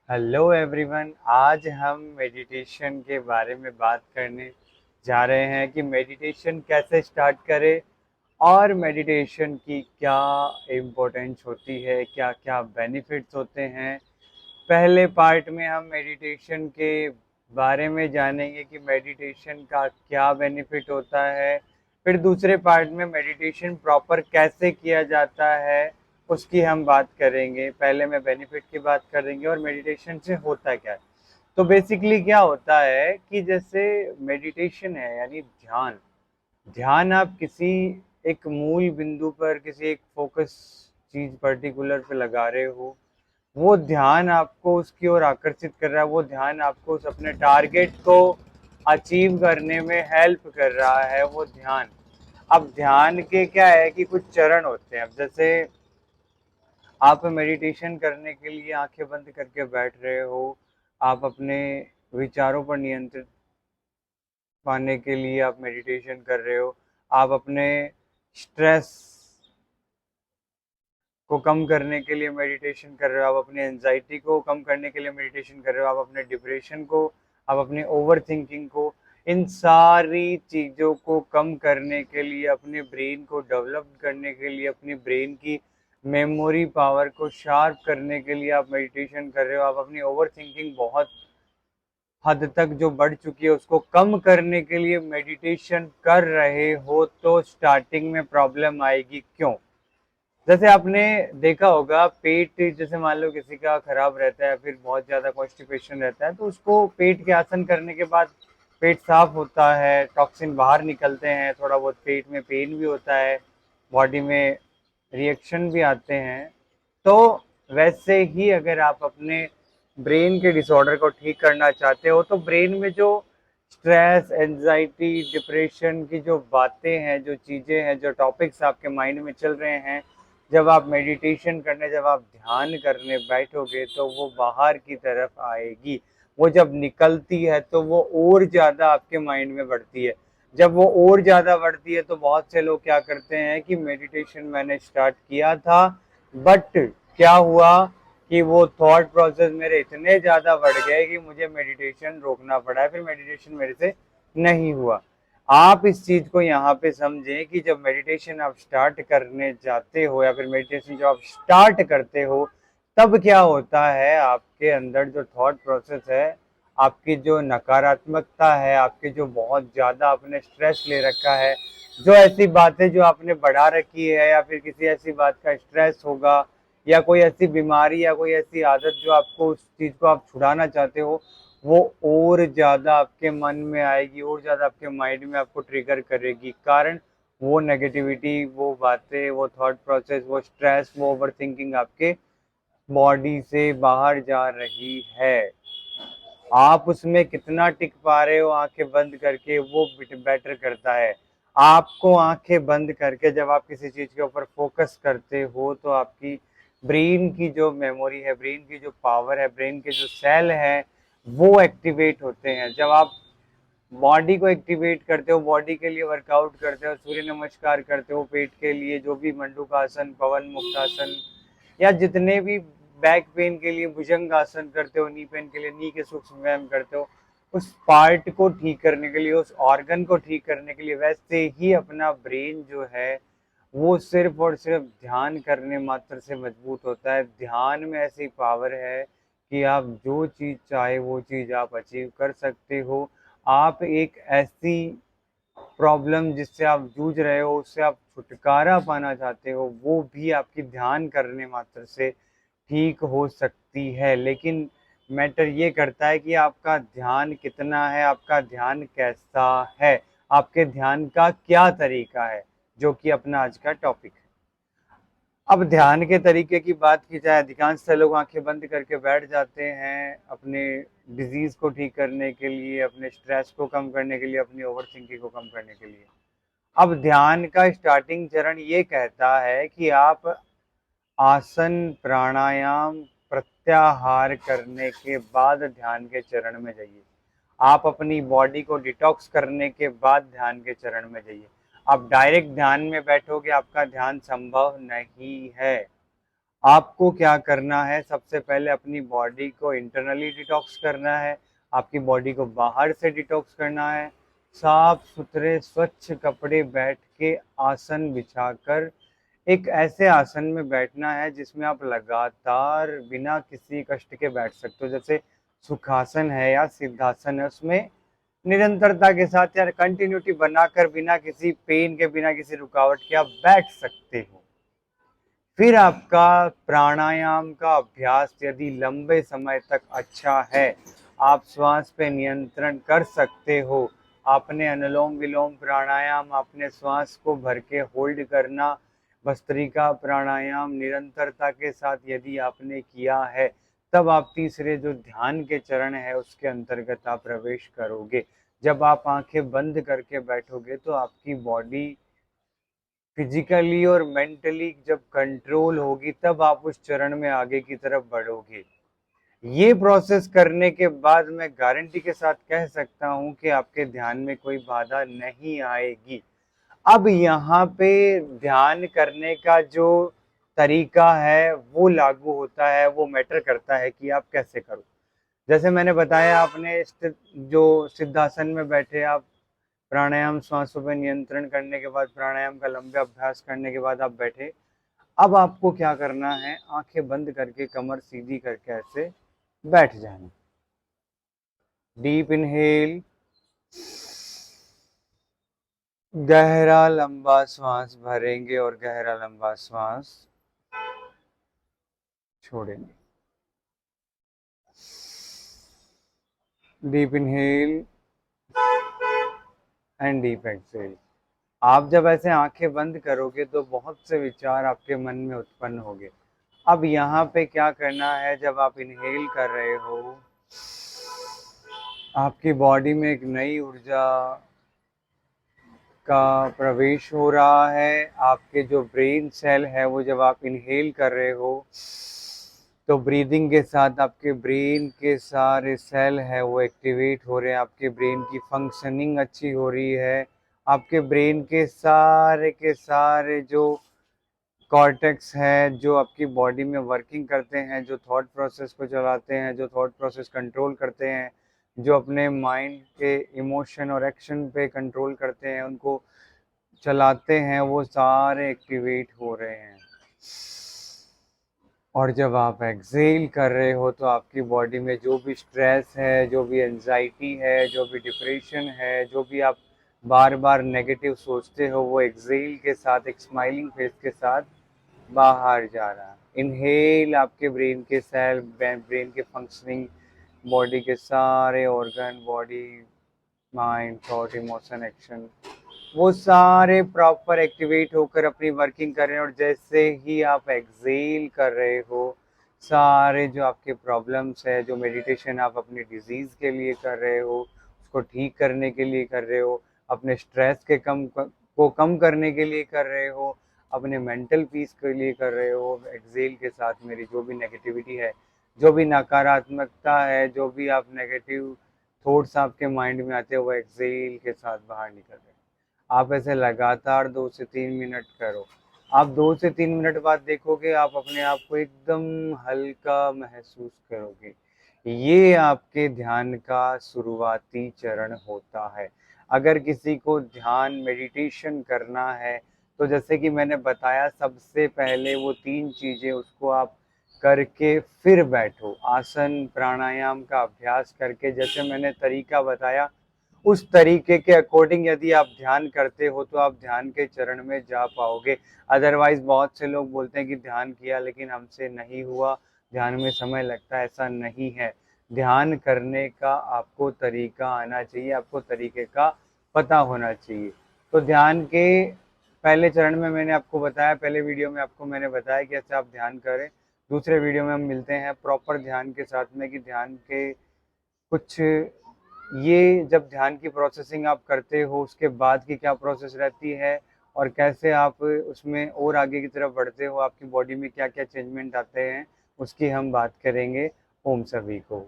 Hello everyone. आज हम meditation के बारे में बात करने जा रहे हैं कि मेडिटेशन कैसे स्टार्ट करें और मेडिटेशन की क्या इम्पोर्टेंस होती है, क्या क्या बेनिफिट्स होते हैं। पहले पार्ट में हम मेडिटेशन के बारे में जानेंगे कि मेडिटेशन का क्या बेनिफिट होता है। फिर दूसरे पार्ट में मेडिटेशन प्रॉपर कैसे किया जाता है उसकी हम बात करेंगे। पहले मैं बेनिफिट की बात करेंगे और मेडिटेशन से होता क्या है। तो बेसिकली क्या होता है कि जैसे मेडिटेशन है यानी ध्यान। ध्यान आप किसी एक मूल बिंदु पर, किसी एक फोकस चीज पर्टिकुलर पे लगा रहे हो। वो ध्यान आपको उसकी ओर आकर्षित कर रहा है, वो ध्यान आपको उस अपने टारगेट को अचीव करने में हेल्प कर रहा है वो ध्यान। अब ध्यान के क्या है कि कुछ चरण होते हैं। अब जैसे आप मेडिटेशन करने के लिए आंखें बंद करके बैठ रहे हो, आप अपने विचारों पर नियंत्रित पाने के लिए आप मेडिटेशन कर रहे हो, आप अपने स्ट्रेस को कम करने के लिए मेडिटेशन कर रहे हो, आप अपनी एंजाइटी को कम करने के लिए मेडिटेशन कर रहे हो, आप अपने डिप्रेशन को, आप अपनी ओवर थिंकिंग को, इन सारी चीज़ों को कम करने के लिए, अपने ब्रेन को डेवलप करने के लिए, अपनी ब्रेन की मेमोरी पावर को शार्प करने के लिए आप मेडिटेशन कर रहे हो। आप अपनी ओवर थिंकिंग बहुत हद तक जो बढ़ चुकी है उसको कम करने के लिए मेडिटेशन कर रहे हो, तो स्टार्टिंग में प्रॉब्लम आएगी। क्यों? जैसे आपने देखा होगा, पेट जैसे मान लो किसी का खराब रहता है, फिर बहुत ज़्यादा कॉन्स्टिपेशन रहता है, तो उसको पेट के आसन करने के बाद पेट साफ होता है, टॉक्सिन बाहर निकलते हैं, थोड़ा बहुत पेट में पेन भी होता है, बॉडी में रिएक्शन भी आते हैं। तो वैसे ही अगर आप अपने ब्रेन के डिसऑर्डर को ठीक करना चाहते हो, तो ब्रेन में जो स्ट्रेस, एंजाइटी, डिप्रेशन की जो बातें हैं, जो चीज़ें हैं, जो टॉपिक्स आपके माइंड में चल रहे हैं, जब आप मेडिटेशन करने, जब आप ध्यान करने बैठोगे तो वो बाहर की तरफ आएगी। वो जब निकलती है तो वो और ज़्यादा आपके माइंड में बढ़ती है। जब वो और ज़्यादा बढ़ती है तो बहुत से लोग क्या करते हैं कि मेडिटेशन मैंने स्टार्ट किया था, बट क्या हुआ कि वो थॉट प्रोसेस मेरे इतने ज़्यादा बढ़ गए कि मुझे मेडिटेशन रोकना पड़ा, फिर मेडिटेशन मेरे से नहीं हुआ। आप इस चीज को यहाँ पे समझें कि जब मेडिटेशन आप स्टार्ट करने जाते हो या फिर मेडिटेशन जब आप स्टार्ट करते हो, तब क्या होता है, आपके अंदर जो थॉट प्रोसेस है, आपकी जो नकारात्मकता है, आपके जो बहुत ज्यादा आपने स्ट्रेस ले रखा है, जो ऐसी बातें जो आपने बढ़ा रखी है, या फिर किसी ऐसी बात का स्ट्रेस होगा, या कोई ऐसी बीमारी या कोई ऐसी आदत जो आपको उस चीज को आप छुड़ाना चाहते हो, वो और ज़्यादा आपके मन में आएगी, और ज़्यादा आपके माइंड में आपको ट्रिगर करेगी। कारण वो नेगेटिविटी, वो बातें, वो थॉट प्रोसेस, वो स्ट्रेस, वो ओवर थिंकिंग आपके बॉडी से बाहर जा रही है। आप उसमें कितना टिक पा रहे हो आंखें बंद करके, वो बेटर करता है। आपको आंखें बंद करके जब आप किसी चीज के ऊपर फोकस करते हो, तो आपकी ब्रेन की जो मेमोरी है, ब्रेन की जो पावर है, ब्रेन के जो सेल है, वो एक्टिवेट होते हैं। जब आप बॉडी को एक्टिवेट करते हो, बॉडी के लिए वर्कआउट करते हो, सूर्य नमस्कार करते हो, पेट के लिए जो भी मंडूकासन, पवन मुक्तासन, या जितने भी बैक पेन के लिए भुजंग आसन करते हो, नी पेन के लिए नी के सूक्ष्म व्यायाम करते हो, उस पार्ट को ठीक करने के लिए, उस ऑर्गन को ठीक करने के लिए, वैसे ही अपना ब्रेन जो है वो सिर्फ और सिर्फ ध्यान करने मात्र से मजबूत होता है। ध्यान में ऐसी पावर है कि आप जो चीज़ चाहे वो चीज़ आप अचीव कर सकते हो। आप एक ऐसी प्रॉब्लम जिससे आप जूझ रहे हो, उससे आप छुटकारा पाना चाहते हो, वो भी आपकी ध्यान करने मात्र से ठीक हो सकती है। लेकिन मैटर ये करता है कि आपका ध्यान कितना है, आपका ध्यान कैसा है, आपके ध्यान का क्या तरीका है, जो कि अपना आज का टॉपिक है। अब ध्यान के तरीके की बात की जाए, अधिकांश से लोग आंखें बंद करके बैठ जाते हैं अपने डिजीज को ठीक करने के लिए, अपने स्ट्रेस को कम करने के लिए, अपनी ओवर थिंकिंग को कम करने के लिए। अब ध्यान का स्टार्टिंग चरण ये कहता है कि आप आसन, प्राणायाम, प्रत्याहार करने के बाद ध्यान के चरण में जाइए। आप अपनी बॉडी को डिटॉक्स करने के बाद ध्यान के चरण में जाइए। आप डायरेक्ट ध्यान में बैठोगे, आपका ध्यान संभव नहीं है। आपको क्या करना है, सबसे पहले अपनी बॉडी को इंटरनली डिटॉक्स करना है, आपकी बॉडी को बाहर से डिटॉक्स करना है। साफ सुथरे स्वच्छ कपड़े बैठ के आसन बिछाकर एक ऐसे आसन में बैठना है जिसमें आप लगातार बिना किसी कष्ट के बैठ सकते हो। जैसे सुखासन है या सिद्धासन है, उसमें निरंतरता के साथ या कंटिन्यूटी बनाकर बिना किसी पेन के, बिना किसी रुकावट के आप बैठ सकते हो। फिर आपका प्राणायाम का अभ्यास यदि लंबे समय तक अच्छा है, आप श्वास पे नियंत्रण कर सकते हो। आपने अनुलोम विलोम प्राणायाम, आपने श्वास को भर के होल्ड करना, भस्त्रिका प्राणायाम निरंतरता के साथ यदि आपने किया है, तब आप तीसरे जो ध्यान के चरण है उसके अंतर्गत आप प्रवेश करोगे। जब आप आंखें बंद करके बैठोगे तो आपकी बॉडी फिजिकली और मेंटली जब कंट्रोल होगी, तब आप उस चरण में आगे की तरफ बढ़ोगे। ये प्रोसेस करने के बाद मैं गारंटी के साथ कह सकता हूं कि आपके ध्यान में कोई बाधा नहीं आएगी। अब यहाँ पे ध्यान करने का जो तरीका है वो लागू होता है, वो मैटर करता है कि आप कैसे करो। जैसे मैंने बताया, आपने जो सिद्धासन में बैठे आप प्राणायाम, श्वासों पर नियंत्रण करने के बाद, प्राणायाम का लंबे अभ्यास करने के बाद आप बैठे। अब आपको क्या करना है, आंखें बंद करके कमर सीधी करके ऐसे बैठ जाना। डीप इनहेल, गहरा लंबा श्वास भरेंगे और गहरा लंबा श्वास छोड़ेंगे। Deep inhale and deep exhale. आप जब ऐसे आंखें बंद करोगे तो बहुत से विचार आपके मन में उत्पन्न होंगे। अब यहाँ पे क्या करना है, जब आप इनहेल कर रहे हो, आपकी बॉडी में एक नई ऊर्जा का प्रवेश हो रहा है। आपके जो ब्रेन सेल है वो जब आप इनहेल कर रहे हो तो ब्रीदिंग के साथ आपके ब्रेन के सारे सेल है वो एक्टिवेट हो रहे हैं, आपके ब्रेन की फंक्शनिंग अच्छी हो रही है। आपके ब्रेन के सारे जो कॉर्टेक्स है, जो आपकी बॉडी में वर्किंग करते हैं, जो थॉट प्रोसेस को चलाते हैं, जो थॉट प्रोसेस कंट्रोल करते हैं, जो अपने माइंड के इमोशन और एक्शन पे कंट्रोल करते हैं, उनको चलाते हैं, वो सारे एक्टिवेट हो रहे हैं। और जब आप एक्सेल कर रहे हो तो आपकी बॉडी में जो भी स्ट्रेस है, जो भी एंजाइटी है, जो भी डिप्रेशन है, जो भी आप बार बार नेगेटिव सोचते हो, वो एक्सेल के साथ एक स्माइलिंग फेस के साथ बाहर जा रहा है। इनहेल, आपके ब्रेन के सेल, ब्रेन के फंक्शनिंग, बॉडी के सारे organ, body, mind, thought, emotion, action, वो सारे प्रॉपर एक्टिवेट होकर अपनी वर्किंग कर रहे हैं। और जैसे ही आप एक्सेल कर रहे हो, सारे जो आपके प्रॉब्लम्स है, जो मेडिटेशन आप अपनी डिजीज़ के लिए कर रहे हो, उसको ठीक करने के लिए कर रहे हो, अपने स्ट्रेस के को कम करने के लिए कर रहे हो, अपने मेंटल पीस के लिए कर रहे हो, एक्सेल के साथ मेरी जो भी नेगेटिविटी है, जो भी नकारात्मकता है, जो भी आप नेगेटिव थॉट्स आपके माइंड में आते हैं, वो एक्सेल के साथ बाहर निकल रहे हैं। आप ऐसे लगातार 2 से 3 मिनट करो। आप 2 से 3 मिनट बाद देखोगे, आप अपने आप को एकदम हल्का महसूस करोगे। ये आपके ध्यान का शुरुआती चरण होता है। अगर किसी को ध्यान मेडिटेशन करना है तो जैसे कि मैंने बताया, सबसे पहले वो 3 चीज़ें उसको आप करके फिर बैठो। आसन प्राणायाम का अभ्यास करके, जैसे मैंने तरीका बताया, उस तरीके के अकॉर्डिंग यदि आप ध्यान करते हो तो आप ध्यान के चरण में जा पाओगे। अदरवाइज बहुत से लोग बोलते हैं कि ध्यान किया लेकिन हमसे नहीं हुआ, ध्यान में समय लगता है। ऐसा नहीं है। ध्यान करने का आपको तरीका आना चाहिए, आपको तरीके का पता होना चाहिए। तो ध्यान के पहले चरण में मैंने आपको बताया, पहले वीडियो में आपको मैंने बताया कि ऐसे आप ध्यान करें। दूसरे वीडियो में हम मिलते हैं प्रॉपर ध्यान के साथ में, कि ध्यान के कुछ, ये जब ध्यान की प्रोसेसिंग आप करते हो उसके बाद की क्या प्रोसेस रहती है और कैसे आप उसमें और आगे की तरफ बढ़ते हो, आपकी बॉडी में क्या क्या चेंजमेंट आते हैं, उसकी हम बात करेंगे। ओम सभी को।